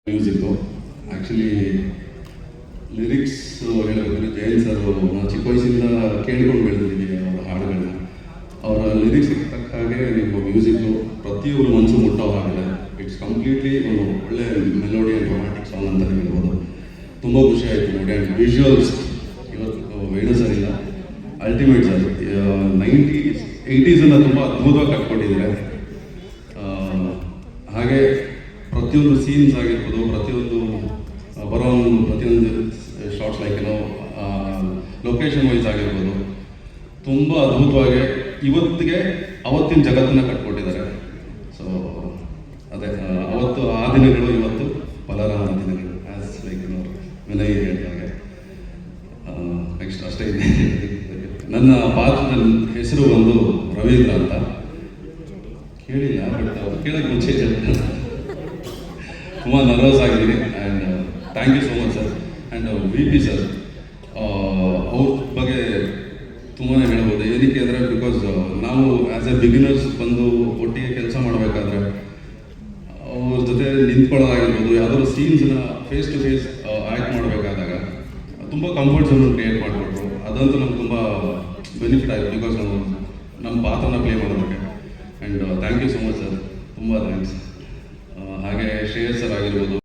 Music actually lyrics ಹೇಳಬೇಕಂದ್ರೆ Jayant sir ನಾವು ಚಿಕ್ಕ ವಯಸ್ಸಿಂದ ಕೇಳ್ಕೊಂಡು ಬೆಳೆದಿದ್ದೀವಿ ಅವರ ಹಾಡುಗಳನ್ನ. ಅವರ ಲಿರಿಕ್ಸಿಗೆ ತಕ್ಕ ಹಾಗೆ ನಿಮ್ಮ ಮ್ಯೂಸಿಕ್ಕು ಪ್ರತಿಯೊಬ್ಬರು ಮನಸ್ಸು ಮುಟ್ಟೋ ಹಾಗಿದೆ. ಇಟ್ಸ್ ಕಂಪ್ಲೀಟ್ಲಿ ಒಂದು ಒಳ್ಳೆ ಮೆಲೋಡಿ ಆ್ಯಂಡ್ ರೊಮ್ಯಾಂಟಿಕ್ ಸಾಂಗ್ ಅಂತಲೇ ಹೇಳ್ಬೋದು. ತುಂಬ ಖುಷಿ ಆಯಿತು ನೋಡಿ. ಆ್ಯಂಡ್ ವಿಜುವಲ್ಸ್ ಇವತ್ತು ವೇಣು ಸರ್ ಇಲ್ಲ, ಅಲ್ಟಿಮೇಟ್ ಸರ್. 80s ತುಂಬ ಅದ್ಭುತವಾಗಿ ಕಟ್ಕೊಟ್ಟಿದ್ದಾರೆ. ಹಾಗೆ ಪ್ರತಿಯೊಂದು ಸೀನ್ಸ್ ಆಗಿರ್ಬೋದು, ಪ್ರತಿಯೊಂದು ಪ್ರತಿಯೊಂದು ಶಾರ್ಟ್ಸ್ ಲೈಕ್ ಏನೋ ಲೊಕೇಶನ್ ವೈಸ್ ಆಗಿರ್ಬೋದು, ತುಂಬ ಅದ್ಭುತವಾಗಿ ಇವತ್ತಿಗೆ ಅವತ್ತಿನ ಜಗತ್ತನ್ನು ಕಟ್ಕೊಟ್ಟಿದ್ದಾರೆ. ಸೊ ಅದೇ ಅವತ್ತು ಆ ದಿನಗಳು ಇವತ್ತು ಬಲರಾಮ ದಿನಗಳು ಆ್ಯಸ್ ಲೈಕ್ ವಿನಯ್ ಹೇಳಿದಾಗೆ. ನೆಕ್ಸ್ಟ್ ಅಷ್ಟೇ ಇದೆ. ನನ್ನ ಪಾತ್ರದ ಹೆಸರು ಬಂದು ರವೀಂದ್ರ ಅಂತ. ಕೇಳಿಲ್ಲ, ಬಟ್ ಕೇಳಕ್ಕೆ ಮುಂಚೆ ತುಂಬ ನರ್ವಸ್ ಆಗಿದ್ದೀನಿ. And thank you so much sir. And V P sir ಅವ್ರ ಬಗ್ಗೆ ತುಂಬಾ ಹೇಳ್ಬೋದು. ಏನಕ್ಕೆ ಅಂದರೆ ಬಿಕಾಸ್ ನಾವು ಆ್ಯಸ್ ಎ ಬಿಗಿನರ್ಸ್ ಬಂದು ಒಟ್ಟಿಗೆ ಕೆಲಸ ಮಾಡಬೇಕಾದ್ರೆ ಅವ್ರ ಜೊತೆ ನಿಂತ್ಕೊಳ್ಳೋದಾಗಿರ್ಬೋದು, ಯಾವುದಾದ್ರು ಸೀನ್ಸ್ನ ಫೇಸ್ ಟು ಫೇಸ್ ಆ್ಯಕ್ಟ್ ಮಾಡಬೇಕಾದಾಗ ತುಂಬ ಕಂಫರ್ಟ್ ಝೋನ್ ಕ್ರಿಯೇಟ್ ಮಾಡಿಕೊಟ್ರು. ಅದಂತೂ ನಮ್ಗೆ ತುಂಬ ಬೆನಿಫಿಟ್ ಆಯಿತು ಬಿಕಾಸ್ ನಾವು ನಮ್ಮ ಪಾತ್ರನ ಪ್ಲೇ ಮಾಡೋದಕ್ಕೆ. And thank you so much sir, ತುಂಬ ಥ್ಯಾಂಕ್ಸ್. ಹಾಗೆ ಶ್ರೇಯಸ್ ಸರ್ ಆಗಿರ್ಬೋದು.